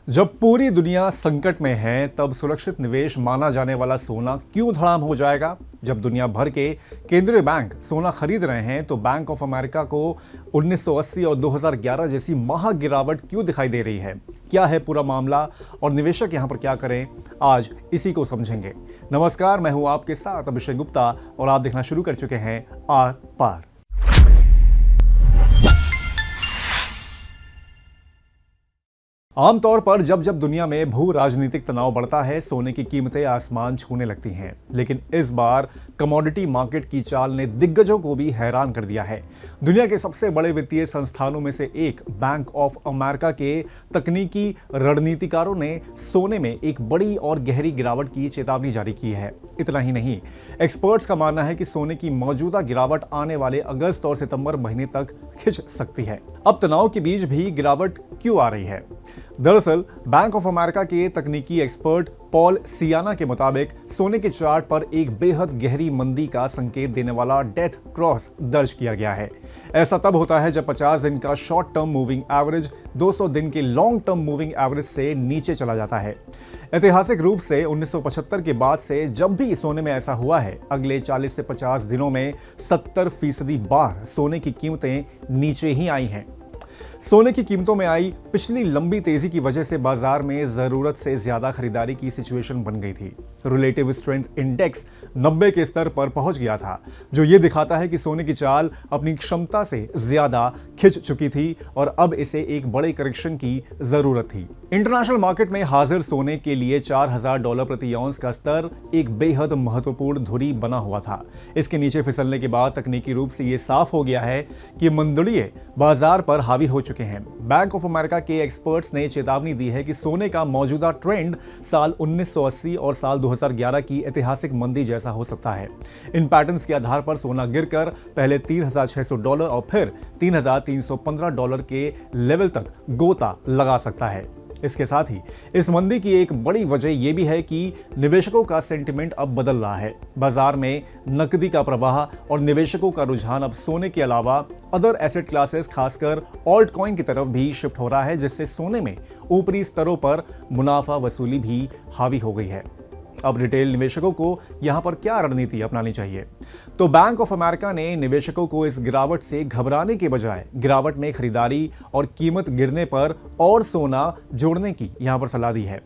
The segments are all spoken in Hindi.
जब पूरी दुनिया संकट में है तब सुरक्षित निवेश माना जाने वाला सोना क्यों धड़ाम हो जाएगा। जब दुनिया भर के केंद्रीय बैंक सोना खरीद रहे हैं तो बैंक ऑफ अमेरिका को 1980 और 2011 जैसी महा गिरावट क्यों दिखाई दे रही है। क्या है पूरा मामला और निवेशक यहां पर क्या करें, आज इसी को समझेंगे। नमस्कार, मैं हूं आपके साथ अभिषेक गुप्ता और आप देखना शुरू कर चुके हैं आर पार। आमतौर पर जब जब दुनिया में भू राजनीतिक तनाव बढ़ता है, सोने की कीमतें आसमान छूने लगती हैं। लेकिन इस बार कमोडिटी मार्केट की चाल ने दिग्गजों को भी हैरान कर दिया है। दुनिया के सबसे बड़े वित्तीय संस्थानों में से एक बैंक ऑफ अमेरिका के तकनीकी रणनीतिकारों ने सोने में एक बड़ी और गहरी गिरावट की चेतावनी जारी की है। इतना ही नहीं, एक्सपर्ट्स का मानना है कि सोने की मौजूदा गिरावट आने वाले अगस्त और सितंबर महीने तक खिंच सकती है। अब तनाव के बीच भी गिरावट क्यों आ रही है? दरअसल बैंक ऑफ अमेरिका के तकनीकी एक्सपर्ट पॉल सियाना के मुताबिक सोने के चार्ट पर एक बेहद गहरी मंदी का संकेत देने वाला डेथ क्रॉस दर्ज किया गया है। ऐसा तब होता है जब 50 दिन का शॉर्ट टर्म मूविंग एवरेज 200 दिन के लॉन्ग टर्म मूविंग एवरेज से नीचे चला जाता है। ऐतिहासिक रूप से 1975 के बाद से जब भी सोने में ऐसा हुआ है, अगले 40 से 50 दिनों में 70% बार सोने की कीमतें नीचे ही आई हैं। सोने की कीमतों में आई पिछली लंबी तेजी की वजह से बाजार में जरूरत से ज्यादा खरीदारी की सिचुएशन बन गई थी। रिलेटिव स्ट्रेंथ इंडेक्स 90 के स्तर पर पहुंच गया था, जो ये दिखाता है कि सोने की चाल अपनी क्षमता से ज्यादा खिंच चुकी थी और अब इसे एक बड़े करेक्शन की जरूरत थी। इंटरनेशनल मार्केट में हाजिर सोने के लिए $4000 प्रति औंस का स्तर एक बेहद महत्वपूर्ण धुरी बना हुआ था। इसके नीचे फिसलने के बाद तकनीकी रूप से ये साफ हो गया है कि मंदड़िये बाजार पर हावी हो चुके हैं। बैंक ऑफ अमेरिका के एक्सपर्ट्स ने चेतावनी दी है कि सोने का मौजूदा ट्रेंड साल 1980 और साल 2011 की ऐतिहासिक मंदी जैसा हो सकता है। इन पैटर्न्स के आधार पर सोना गिरकर पहले $3600 और फिर $3315 के लेवल तक गोता लगा सकता है। इसके साथ ही इस मंदी की एक बड़ी वजह यह भी है कि निवेशकों का सेंटिमेंट अब बदल रहा है। बाजार में नकदी का प्रवाह और निवेशकों का रुझान अब सोने के अलावा अदर एसेट क्लासेस खासकर ऑल्ट कॉइन की तरफ भी शिफ्ट हो रहा है, जिससे सोने में ऊपरी स्तरों पर मुनाफा वसूली भी हावी हो गई है। अब रिटेल निवेशकों को यहां पर क्या रणनीति अपनानी चाहिए? तो बैंक ऑफ अमेरिका ने निवेशकों को इस गिरावट से घबराने के बजाय गिरावट में खरीदारी और कीमत गिरने पर और सोना जोड़ने की यहां पर सलाह दी है।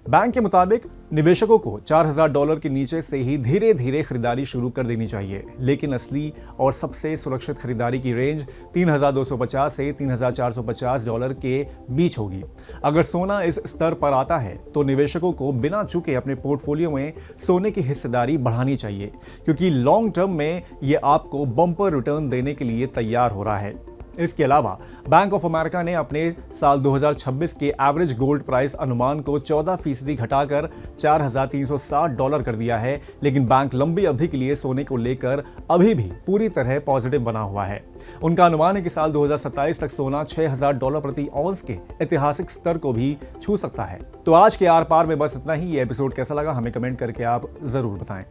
बैंक के मुताबिक निवेशकों को $4000 के नीचे से ही धीरे धीरे खरीदारी शुरू कर देनी चाहिए, लेकिन असली और सबसे सुरक्षित खरीदारी की रेंज $3250 से $3450 के बीच होगी। अगर सोना इस स्तर पर आता है तो निवेशकों को बिना चूके अपने पोर्टफोलियो में सोने की हिस्सेदारी बढ़ानी चाहिए, क्योंकि लॉन्ग टर्म में यह आपको बम्पर रिटर्न देने के लिए तैयार हो रहा है। इसके अलावा बैंक ऑफ अमेरिका ने अपने साल 2026 के एवरेज गोल्ड प्राइस अनुमान को 14% घटाकर $4360 कर दिया है, लेकिन बैंक लंबी अवधि के लिए सोने को लेकर अभी भी पूरी तरह पॉजिटिव बना हुआ है। उनका अनुमान है कि साल 2027 तक सोना $6000 प्रति औंस के ऐतिहासिक स्तर को भी छू सकता है। तो आज के आर पार में बस इतना ही। ये एपिसोड कैसा लगा हमें कमेंट करके आप जरूर बताएं।